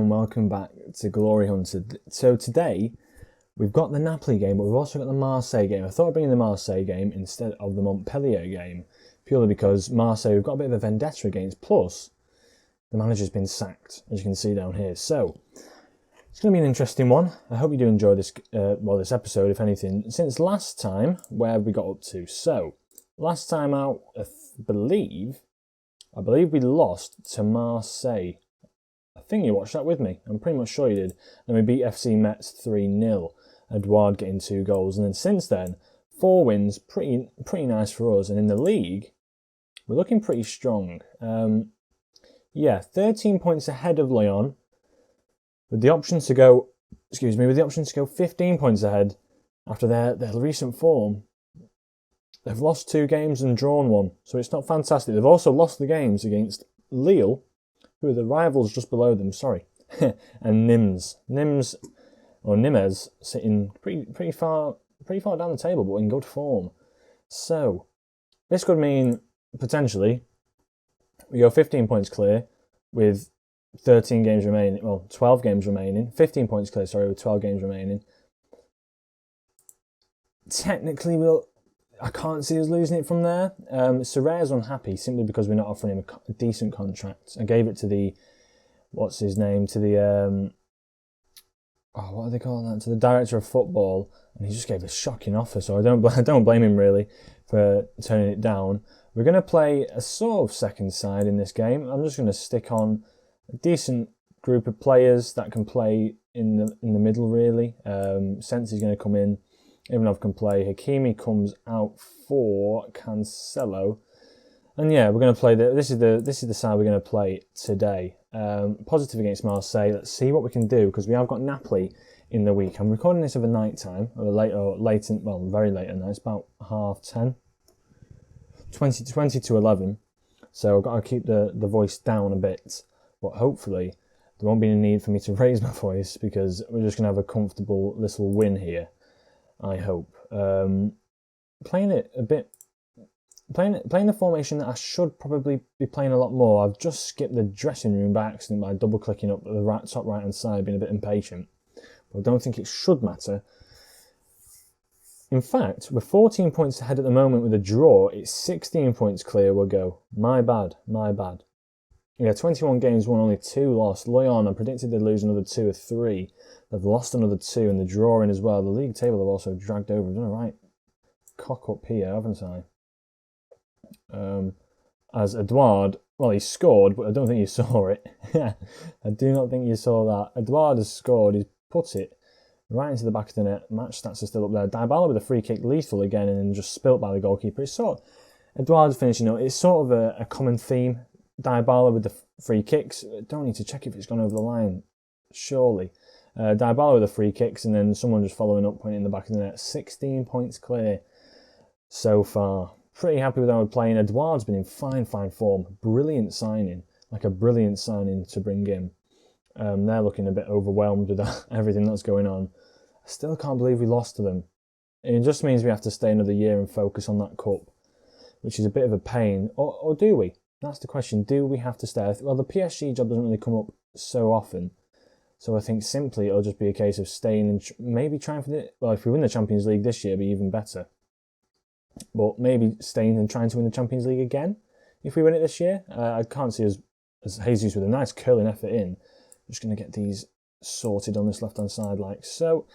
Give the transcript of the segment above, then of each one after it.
and welcome back to Glory Hunter. So today we've got the Napoli game, but we've also got the Marseille game. I thought I'd bring in the Marseille game instead of the Montpellier game, purely because Marseille, we've got a bit of a vendetta against, plus the manager's been sacked, as you can see down here. So it's going to be an interesting one. I hope you do enjoy this, this episode, if anything. Since last time, where have we got up to? So last time out, I believe we lost to Marseille. I think you watched that with me. I'm pretty much sure you did. Then we beat FC Metz 3-0. Edouard getting 2 goals. And then since then, 4 wins. Pretty nice for us. And in the league, we're looking pretty strong. 13 points ahead of Lyon. With the option to go 15 points ahead after their recent form. They've lost 2 games and drawn 1. So it's not fantastic. They've also lost the games against Lille, who are the rivals just below them, and Nimes, sitting pretty far down the table, but in good form. So this could mean potentially we go 15 points clear with 13 games remaining. Well, 12 games remaining. 15 points clear, with 12 games remaining. Technically, I can't see us losing it from there. Serre's unhappy simply because we're not offering him a decent contract. I gave it to the, what are they calling that? To the director of football, and he just gave a shocking offer. So I don't blame him really for turning it down. We're going to play a sort of second side in this game. I'm just going to stick on a decent group of players that can play in the middle really. Sensi's going to come in. Ivanov can play. Hakimi comes out for Cancelo, and we're going to play this is the side we're going to play today. Positive against Marseille. Let's see what we can do because we have got Napoli in the week. I'm recording this over night time, very late at night. It's about 10:30, 20 to 11. So I've got to keep the voice down a bit, but hopefully there won't be a need for me to raise my voice because we're just going to have a comfortable little win here. I hope. Playing the formation that I should probably be playing a lot more. I've just skipped the dressing room by accident by double clicking up the top right hand side, being a bit impatient. But I don't think it should matter. In fact, we're 14 points ahead at the moment with a draw. It's 16 points clear. We'll go. My bad. 21 games won, only 2 lost. Lyon, I predicted they'd lose another 2 or 3. They've lost another 2 and they're drawing as well. The league table have also dragged over. I've done a right cock up here, haven't I? As Edouard, he scored, but I don't think you saw it. I do not think you saw that. Edouard has scored. He's put it right into the back of the net. Match stats are still up there. Dybala with a free kick, lethal again, and then just spilt by the goalkeeper. It's Edouard's finishing up. It's sort of a common theme. Dybala with the free kicks. Don't need to check if it's gone over the line, surely. Dybala with the free kicks, and then someone just following up, pointing in the back of the net. 16 points clear so far. Pretty happy with how we're playing. Edouard's been in fine form. Brilliant signing. A brilliant signing to bring in. They're looking a bit overwhelmed with everything that's going on. I still can't believe we lost to them. It just means we have to stay another year and focus on that cup, which is a bit of a pain. Or do we? That's the question. Do we have to stay? Well, the PSG job doesn't really come up so often. So I think simply it'll just be a case of staying and maybe trying for if we win the Champions League this year, it'll be even better. But maybe staying and trying to win the Champions League again if we win it this year. I can't see us as Jesus with a nice curling effort in. I'm just going to get these sorted on this left-hand side like so.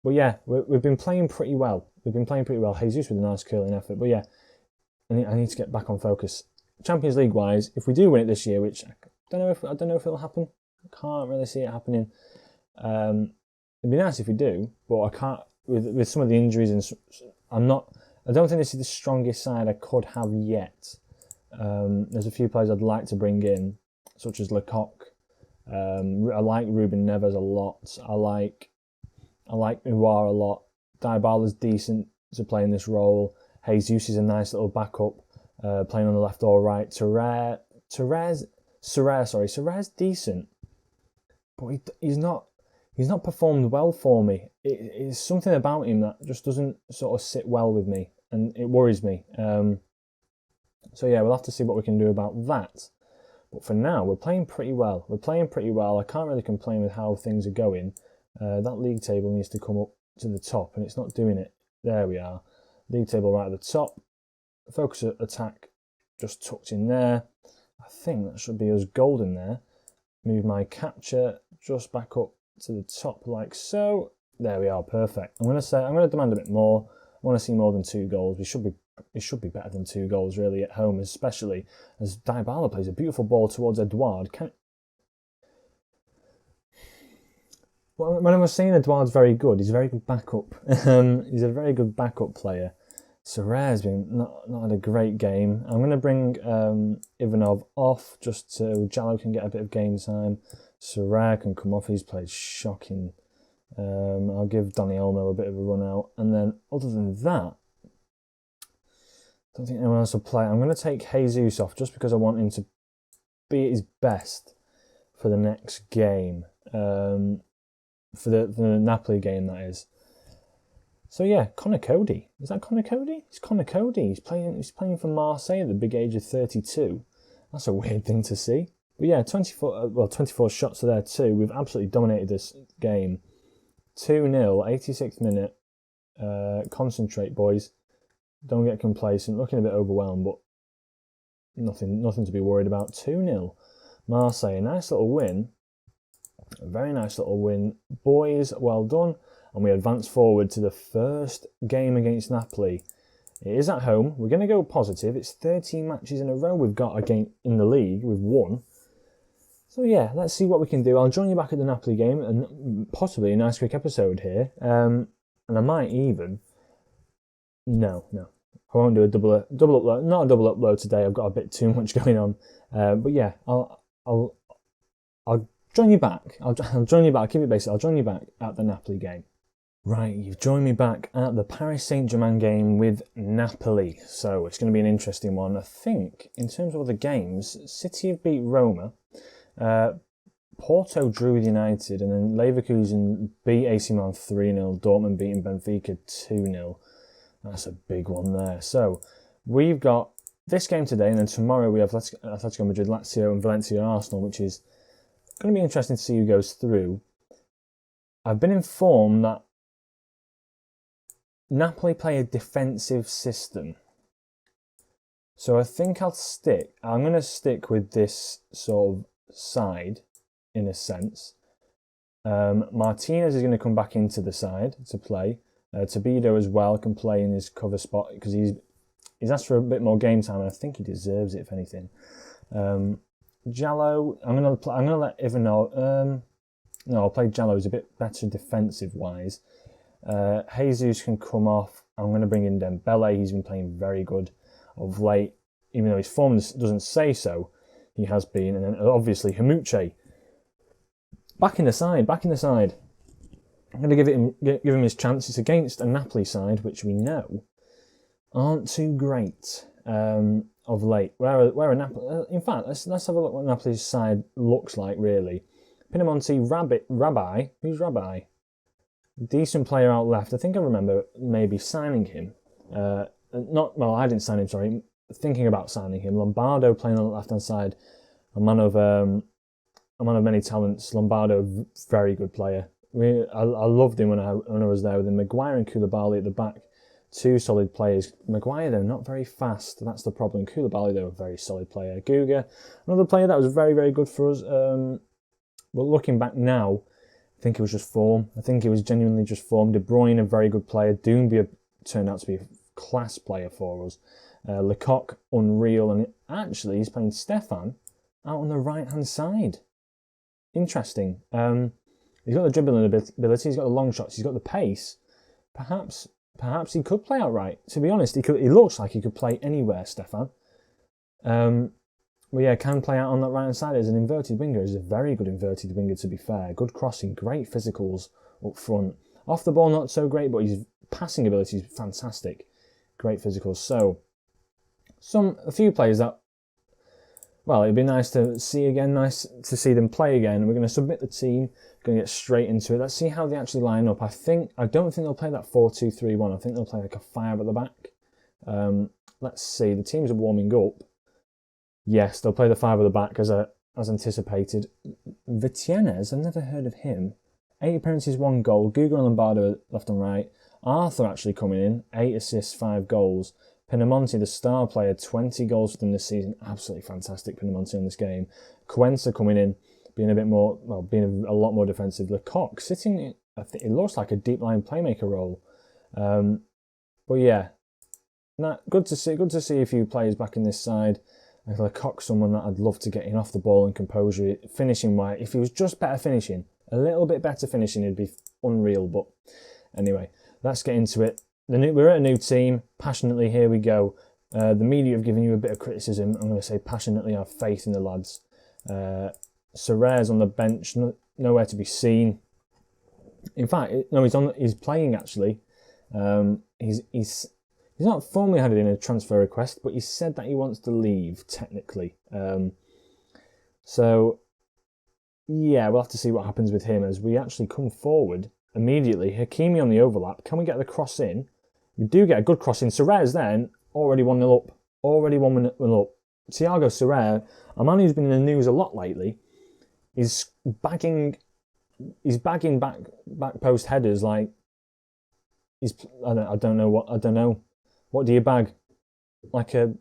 We've been playing pretty well. Jesus with a nice curling effort. But I need to get back on focus. Champions League wise, if we do win it this year, which I don't know if it'll happen. I can't really see it happening. It'd be nice if we do, but I can't with some of the injuries and I don't think this is the strongest side I could have yet. There's a few players I'd like to bring in, such as Lecoq. I like Ruben Neves a lot. I like Uwar a lot. Dybala's decent to play in this role. Jesus is a nice little backup, playing on the left or right. Serre's decent, but he's not performed well for me. It's something about him that just doesn't sort of sit well with me, and it worries me. We'll have to see what we can do about that. But for now, we're playing pretty well. We're playing pretty well. I can't really complain with how things are going. That league table needs to come up to the top, and it's not doing it. There we are. League table right at the top. Focus attack just tucked in there. I think that should be us golden there. Move my capture just back up to the top like so. There we are, perfect. I'm going to demand a bit more. I want to see more than 2 goals. It should be better than 2 goals really at home, especially as Dybala plays a beautiful ball towards Edouard. When I was saying Edouard's very good, he's a very good backup. He's a very good backup player. Sorar's been not had a great game. I'm going to bring Ivanov off just so Jallo can get a bit of game time. Sorar can come off. He's played shocking. I'll give Dani Olmo a bit of a run out. And then other than that, I don't think anyone else will play. I'm going to take Jesus off just because I want him to be at his best for the next game. For the Napoli game, that is. So yeah, Connor Cody. Is that Connor Cody? It's Connor Cody. He's playing for Marseille at the big age of 32. That's a weird thing to see. But yeah, 24 shots are there too. We've absolutely dominated this game. 2-0, 86th minute. Concentrate, boys. Don't get complacent. Looking a bit overwhelmed, but nothing to be worried about. 2-0. Marseille, a nice little win. A very nice little win. Boys, well done. And we advance forward to the first game against Napoli. It is at home. We're going to go positive. It's 13 matches in a row we've got a game in the league. We've won. So yeah, let's see what we can do. I'll join you back at the Napoli game and possibly a nice quick episode here. And I might even... No. I won't do a double upload. Not a double upload today. I've got a bit too much going on. But yeah, I'll join you back. I'll join you back. I'll keep it basic. I'll join you back at the Napoli game. Right, you've joined me back at the Paris Saint-Germain game with Napoli. So it's going to be an interesting one. I think, in terms of other games, City have beat Roma, Porto drew with United, and then Leverkusen beat AC Milan 3-0, Dortmund beating Benfica 2-0. That's a big one there. So we've got this game today, and then tomorrow we have Atletico Madrid, Lazio, and Valencia Arsenal, which is going to be interesting to see who goes through. I've been informed that Napoli play a defensive system. So I think I'm going to stick with this sort of side, in a sense. Martinez is going to come back into the side to play. Tobido as well can play in his cover spot because he's asked for a bit more game time, and I think he deserves it, if anything. Jallo, I'm going to let Ivanov... no, I'll play Jallo. He's a bit better defensive-wise. Jesus can come off. I'm going to bring in Dembele. He's been playing very good of late. Even though his form doesn't say so, he has been. And then obviously Hamuche. Back in the side. I'm going to give him his chance. It's against a Napoli side, which we know aren't too great of late. Where a Napoli... in fact, let's have a look what Napoli's side looks like, really. Pinamonti, Rabbi. Who's Rabbi? Decent player out left. I think I remember maybe signing him. I didn't sign him, sorry. Thinking about signing him. Lombardo playing on the left-hand side. A man of many talents. Lombardo, very good player. I loved him when I was there with him. Maguire and Koulibaly at the back. 2 solid players. Maguire, though, not very fast. That's the problem. Koulibaly, though, a very solid player. Guga, another player that was very, very good for us. But looking back now, I think it was just form. I think it was genuinely just form. De Bruyne, a very good player. Doumbia turned out to be a class player for us. Lecoq, unreal. And actually, he's playing Stefan out on the right-hand side. Interesting. He's got the dribbling ability. He's got the long shots. He's got the pace. Perhaps he could play outright. To be honest, he looks like he could play anywhere, Stefan. Well, yeah, can play out on that right-hand side as an inverted winger. He's a very good inverted winger, to be fair. Good crossing, great physicals up front. Off the ball, not so great, but his passing ability is fantastic. Great physicals. So, a few players that, well, it'd be nice to see again, nice to see them play again. We're going to submit the team, going to get straight into it. Let's see how they actually line up. I don't think they'll play that 4-2-3-1. I think they'll play like a 5 at the back. Let's see. The teams are warming up. Yes, they'll play the five at the back as anticipated. Vitienes, I've never heard of him. 8 appearances, 1 goal. Guga and Lombardo left and right. Arthur actually coming in, 8 assists, 5 goals. Pinamonti, the star player, 20 goals for them this season. Absolutely fantastic, Pinamonti on this game. Cuenca coming in, being a bit more, well, being a lot more defensive. Lecoq sitting, I think it looks like a deep line playmaker role. But yeah, good to see a few players back in this side. Lecoq, someone that I'd love to get in off the ball and composure, finishing wise. If he was just better finishing, a little bit better finishing, it'd be unreal. But anyway, let's get into it. We're at a new team. Passionately, here we go. The media have given you a bit of criticism. I'm going to say passionately have faith in the lads. Serre's on the bench, nowhere to be seen. In fact, no, he's playing actually. He's not formally had it in a transfer request, but he said that he wants to leave technically. So yeah, we'll have to see what happens with him as we actually come forward immediately. Hakimi on the overlap. Can we get the cross in? We do get a good cross in. Serre's then already 1-0 up. Already 1-0 up. Thiago Serre, a man who's been in the news a lot lately, is bagging back post headers like I don't know. What do you bag? Like a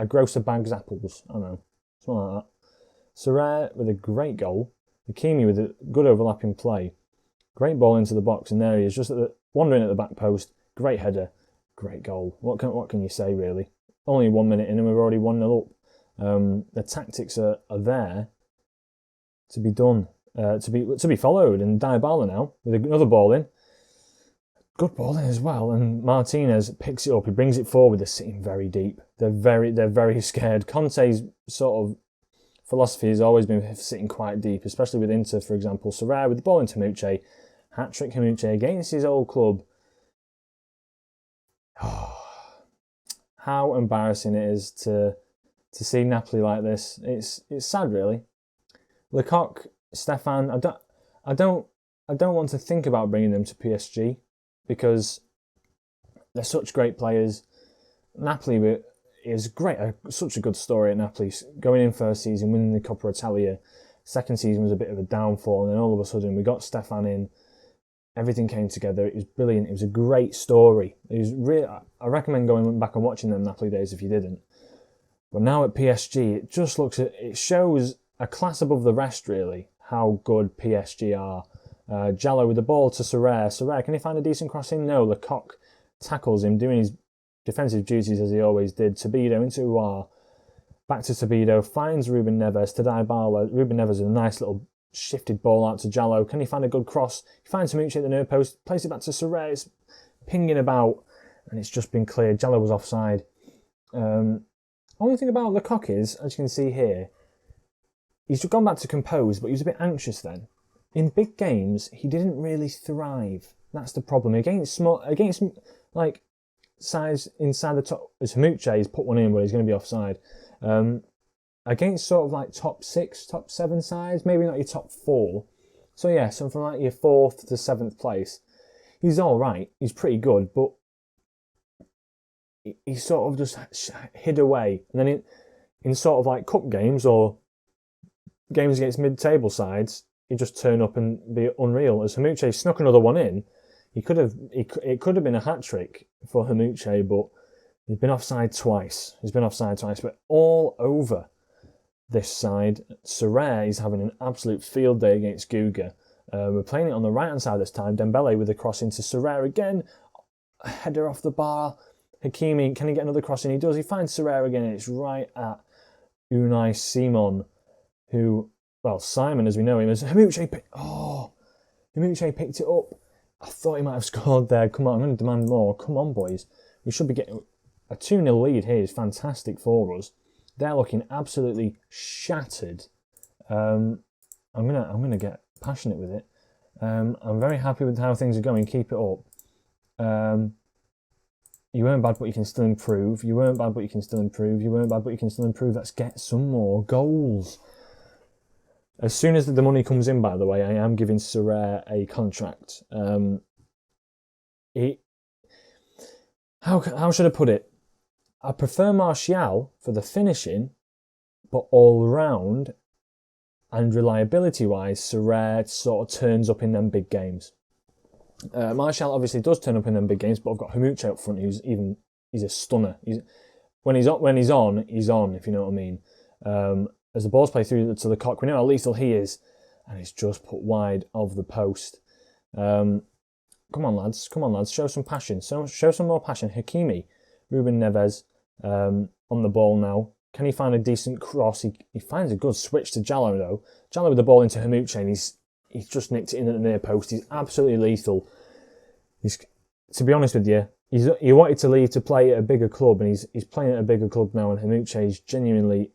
grocer bags apples. I don't know. Something like that. Serre with a great goal. Hakimi with a good overlapping play. Great ball into the box, and there he is, just wandering at the back post. Great header, great goal. What can you say really? Only 1 minute in, and we're already 1-0 up. The tactics are there to be done, to be followed. And Dybala now with another ball in, good ball in as well. And Martinez picks it up. He brings it forward. They're sitting very deep. They're very scared. Conte's sort of philosophy has always been sitting quite deep, especially with Inter, for example. Serre with the ball into Muche. Hat-trick Muche against his old club. How embarrassing it is to see Napoli like this. It's sad, really. Lecoq, Stefan, I don't want to think about bringing them to PSG because they're such great players. Napoli is great, such a good story at Napoli. Going in first season, winning the Coppa Italia. Second season was a bit of a downfall, and then all of a sudden we got Stefan in. Everything came together. It was brilliant. It was a great story. It was really. I recommend going back and watching them Napoli days if you didn't. But now at PSG, it just it shows a class above the rest, really, how good PSG are. Jallo with the ball to Serre. Serre, can he find a decent cross in? No, Lecoq tackles him, doing his defensive duties as he always did. Tabido into Uar. Back to Tabido. Finds Ruben Neves to Dybala. Ruben Neves with a nice little shifted ball out to Jallo. Can he find a good cross? He finds Mucci at the near post. Plays it back to Serre. It's pinging about. And it's just been cleared. Jallo was offside. Only thing about Lecoq is, as you can see here, he's gone back to compose, but he was a bit anxious then. In big games, he didn't really thrive. That's the problem. Against like size inside the top, as Hamuche, he's put one in where he's going to be offside. Against sort of like top 6, top 7 sides, maybe not your top 4. So yeah, so from like your 4th to 7th place, he's all right. He's pretty good, but he sort of just hid away. And then in sort of like cup games or games against mid-table sides, he'd just turn up and be unreal. As Hamuche snuck another one in, it could have been a hat-trick for Hamuche, but he's been offside twice. But all over this side, Serre is having an absolute field day against Guga. We're playing it on the right-hand side this time. Dembele with a cross into Serre again. A header off the bar. Hakimi, can he get another cross in? He does. He finds Serre again, and it's right at Unai Simon, who, well, Simon, as we know him, as Hamuche picked it up. I thought he might have scored there. Come on, I'm going to demand more. Come on, boys. We should be getting a 2-0 lead here. Is fantastic for us. They're looking absolutely shattered. I'm gonna get passionate with it. I'm very happy with how things are going. Keep it up. You weren't bad, but you can still improve. Let's get some more goals. As soon as the money comes in, by the way, I am giving Serre a contract. How should I put it? I prefer Martial for the finishing, but all round and reliability-wise, Serere sort of turns up in them big games. Martial obviously does turn up in them big games, but I've got Hamuche up front, he's a stunner. When he's on, if you know what I mean. As the balls play through to the cock, we know how lethal he is, and it's just put wide of the post. Come on, lads, show some passion. Show some more passion. Hakimi, Ruben Neves, on the ball now. Can he find a decent cross? He finds a good switch to Jallo, though. Jallo with the ball into Hamuche, and he's just nicked it in at the near post. He's absolutely lethal. To be honest with you, he wanted to leave to play at a bigger club, and he's playing at a bigger club now, and Hamuche is genuinely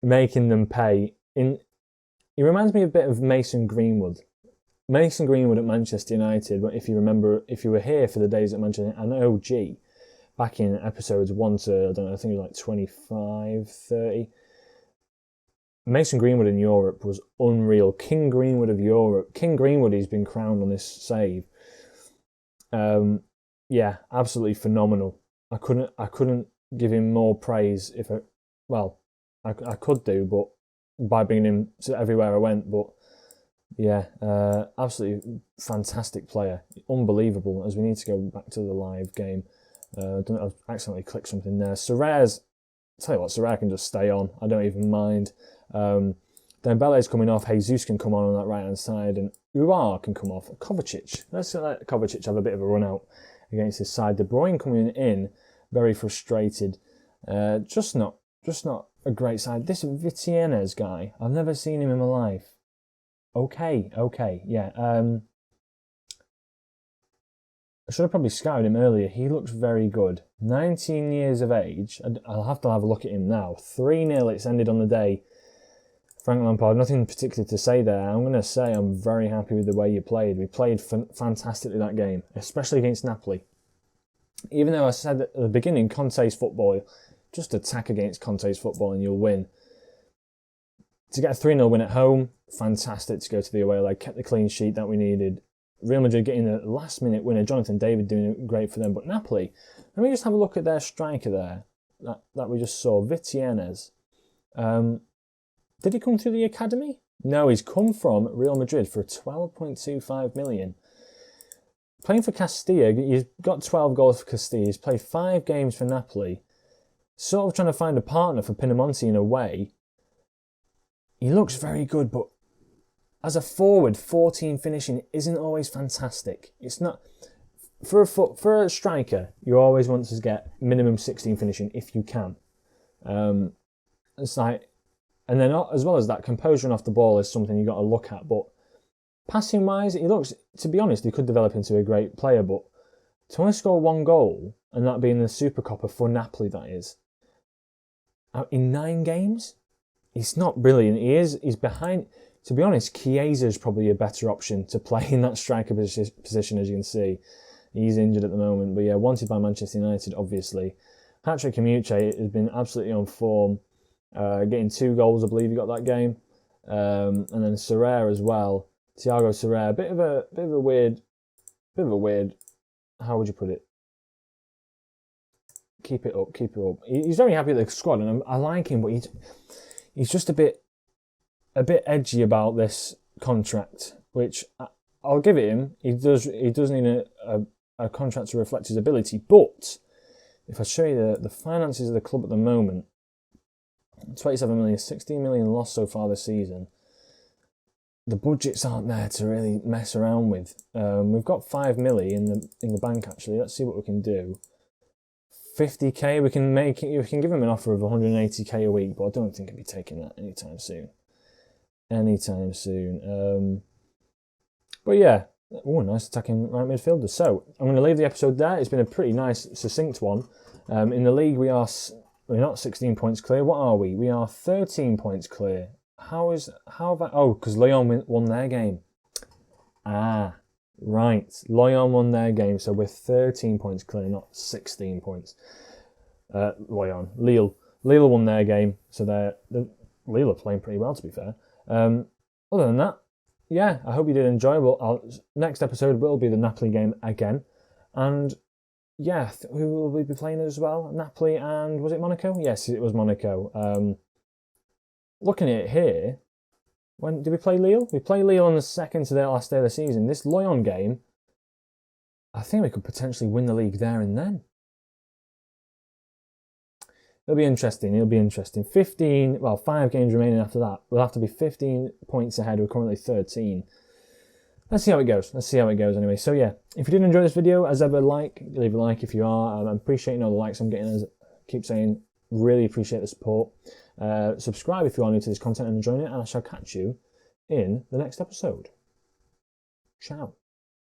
making them pay. He reminds me a bit of Mason Greenwood. Mason Greenwood at Manchester United, if you remember, if you were here for the days at Manchester United, an OG, back in episodes 1 to, I don't know, I think it was like 25, 30. Mason Greenwood in Europe was unreal. King Greenwood of Europe. King Greenwood, he's been crowned on this save. Yeah, absolutely phenomenal. I couldn't give him more praise I could do, but by bringing him to everywhere I went, but yeah, absolutely fantastic player. Unbelievable, as we need to go back to the live game. I've accidentally clicked something there. Serere's, tell you what, Serere can just stay on. I don't even mind. Dembele's coming off. Jesus can come on that right-hand side, and Uar can come off. Kovacic. Let's let Kovacic have a bit of a run out against his side. De Bruyne coming in, very frustrated. Just not a great side. This Vitienes guy, I've never seen him in my life. Okay, yeah. I should have probably scouted him earlier. He looks very good. 19 years of age. I'll have to have a look at him now. 3-0, it's ended on the day. Frank Lampard, nothing particular to say there. I'm going to say I'm very happy with the way you played. We played fantastically that game, especially against Napoli. Even though I said at the beginning, Conte's football, just attack against Conte's football and you'll win. To get a 3-0 win at home, fantastic to go to the away leg. Kept the clean sheet that we needed. Real Madrid getting the last-minute winner. Jonathan David doing great for them. But Napoli, let me just have a look at their striker there that we just saw, Vitienes. Did he come through the academy? No, he's come from Real Madrid for 12.25 million. Playing for Castilla, he's got 12 goals for Castilla. He's played 5 games for Napoli. Sort of trying to find a partner for Pinamonti in a way. He looks very good, but as a forward, 14 finishing isn't always fantastic. It's not for a striker. You always want to get minimum 16 finishing if you can. It's like, and then as well as that, composure off the ball is something you got to look at. But passing wise, he looks. To be honest, he could develop into a great player. But to only score 1 goal and that being the Super Coppa for Napoli, that is in 9 games. He's not brilliant. He's behind. To be honest, Chiesa is probably a better option to play in that striker position, as you can see. He's injured at the moment, but yeah, wanted by Manchester United, obviously. Patrick Hamuche has been absolutely on form, getting 2 goals, I believe he got that game, and then Serere as well. Thiago Serere, bit of a weird. How would you put it? Keep it up. He's very happy with the squad, and I like him, but he's just a bit edgy about this contract, which I'll give it him. He does need a contract to reflect his ability. But if I show you the finances of the club at the moment, 27 million, 16 million lost so far this season. The budgets aren't there to really mess around with. We've got 5 million in the bank actually. Let's see what we can do. 50k, we can give him an offer of 180k a week, but I don't think he'll be taking that anytime soon. But yeah, nice attacking right midfielder. So I'm going to leave the episode there. It's been a pretty nice, succinct one. In the league, we're not 16 points clear. What are we? We are 13 points clear. How that? Oh, because Lyon won their game. Right. Lyon won their game, so we're 13 points clear, not 16 points. Lyon. Lille won their game, so Lille are playing pretty well, to be fair. Other than that, yeah, I hope you did enjoy. Next episode will be the Napoli game again. And yeah, who will we be playing as well? Napoli and was it Monaco? Yes, it was Monaco. Looking at it here, when did we play Lille? We play Lille on the second to the last day of the season. This Lyon game, I think we could potentially win the league there and then. It'll be interesting. 5 games remaining after that. We'll have to be 15 points ahead. We're currently 13. Let's see how it goes. Anyway. So yeah, if you did enjoy this video, as ever, leave a like if you are. I'm appreciating all the likes I'm getting. As I keep saying, really appreciate the support. Subscribe if you are new to this content and enjoying it, and I shall catch you in the next episode. Ciao.